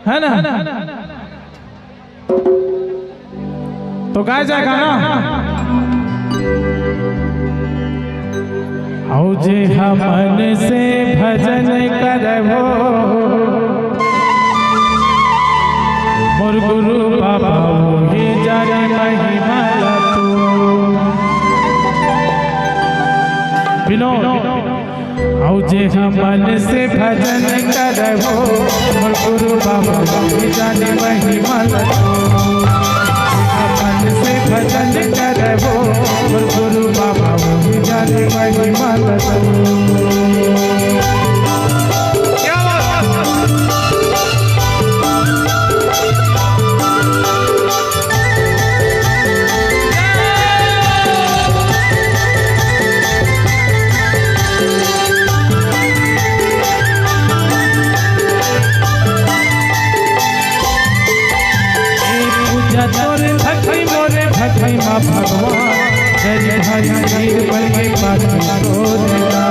है ना? तो गाया जाए गाना। आओ जे हमन से भजन करबो मोर गुरु बाबा हे जाने महिमा तू। विनोद आओ जे हमन से भजन करबो मोर गुरु बाबा हे जाने महिमा तू। हमन से भजन करबो मोर गुरु बाबा हे जाने महिमा तू। भगवान जय हरि वीर बल के पास तोड़ना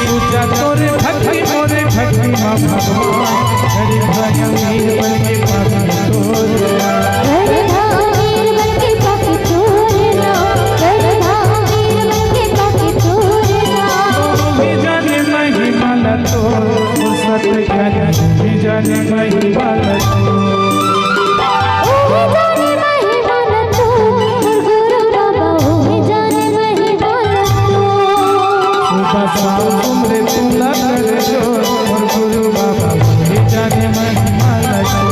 पूजा तोरे भक्ति मोरे भक्ति माँ भगवान हरि हरि वीर बल के पास तोड़ना जाने महिमा तू। सुबह शाम उम्र तुला कर जो और गुरु बाबा जाने महिमा तू।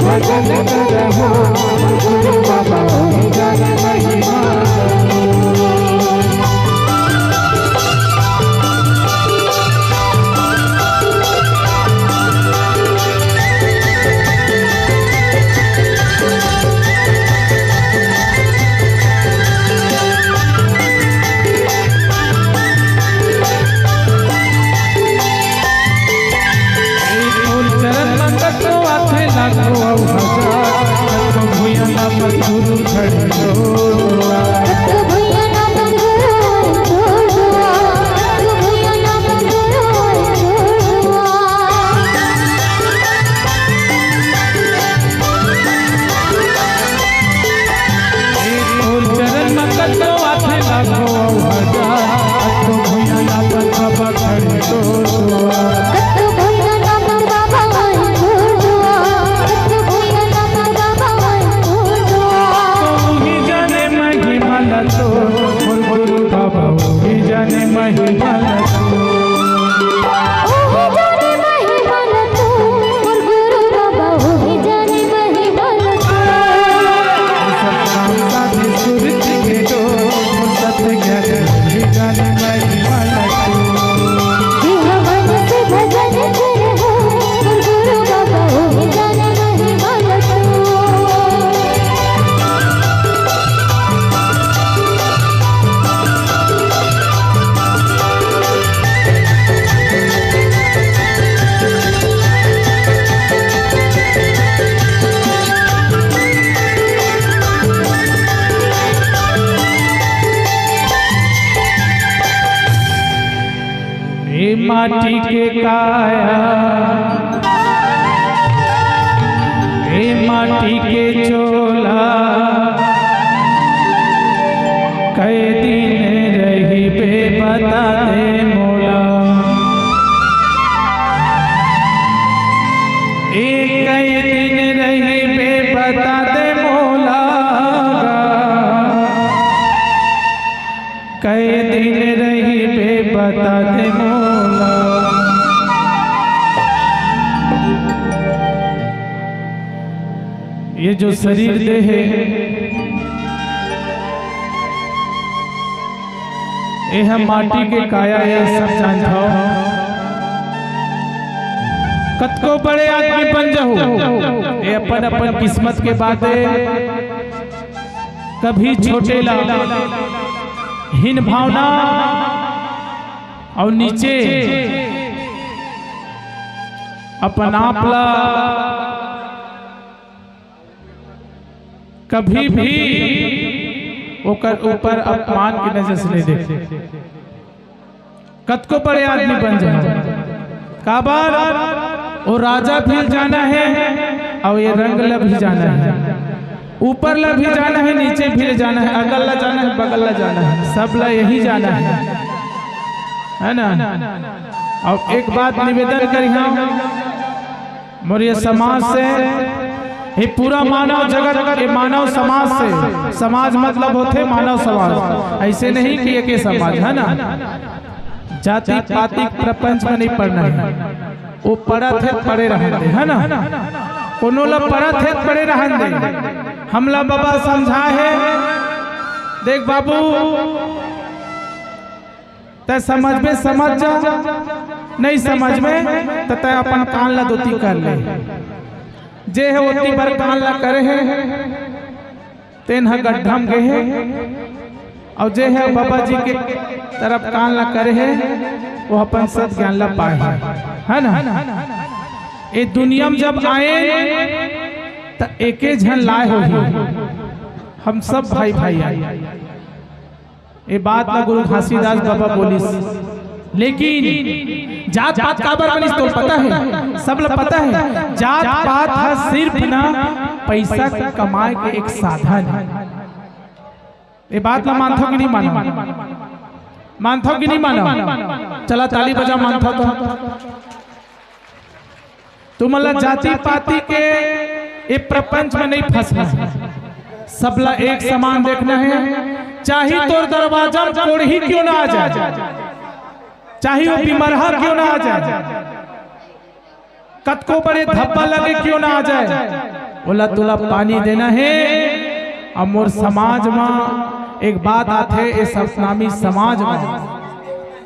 भजन करबो गुरु बाबा जाने महिमा माटी के काया ए माटी के चोला कई दिन रही पे बता दे मोला। कई दिन रही पे बता दे मोला कई दिन रही पे बता दे मोला। ये जो शरीर देह है ये हम माटी के काया है सब जानता हो। कतको बड़े आदमी बन जाओ ये अपन अपन किस्मत के बात है। कभी छोटे ला हीन भावना और नीचे अपन आपला कभी भी ओकर ऊपर अपमान की नजर से नहीं देखे। कतको बड़े आदमी बन जाए, काबार वो राजा भी जाना है और ये रंग ला भी जाना है, ऊपर ला भी जाना है, नीचे भी जाना है, अगल ला जाना है, बगल ला जाना है, सब ला यही जाना है ना। और एक बात निवेदन करी मोर समाज से, ये पूरा मानव जगत, ये मानव समाज से, समाज मतलब होते मानव समाज, ऐसे नहीं कि एक समाज है ना। जाति पाति प्रपंच में नहीं पढ़ना है, वो पढ़ा थे पढ़े रहते है ना, कोनो ला पढ़ा थे पढ़े रहते। हमला बाबा समझा है, देख बाबू ते समझ में समझ जा, नहीं समझ में तो ते अपन कान ला दोती कर ले, जे है ओती बार कान ला करे है तेन ह गड्ढम गए है, और जे है बाबा जी के तरफ कान ला करे है वो अपन सत ज्ञान ला पाए है ना। ये दुनिया में जब आए तो एके झन लाए हो, हम सब भाई भाई आए। ये बात ना गुरु घासीदास बाबा बोलिस, लेकिन जात पात काबर बनिस तो पता है, सब लोग पता है। जात पात है सिर्फ ना पैसा कमाए के एक साधन है। ये बात ना मानता कि नहीं मानो, मानता कि नहीं मानो, चला ताली बजा मानता तो। तुम जाति पाति के ये प्रपंच में नहीं फंसना, सबला एक समान देखना है। चाहे तोर दरवाजा कोढ़ी क्यों ना आ जाए, चाहे वो बीमरहा क्यों ना आ जाए, कतको बड़े धब्बा लगे क्यों ना आ जाए, बोला तुला पानी देना है। और मोर समाज में एक बात आते इस सतनामी समाज में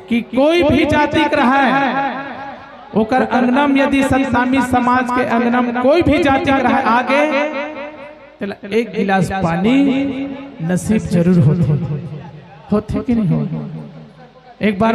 कि कोई भी जाति रहा है ओकर अंगनम, यदि सतनामी समाज के अंगनम कोई भी जाति रहा आगे एक गिलास पानी नसीब जरूर होते कि नहीं हो। एक बार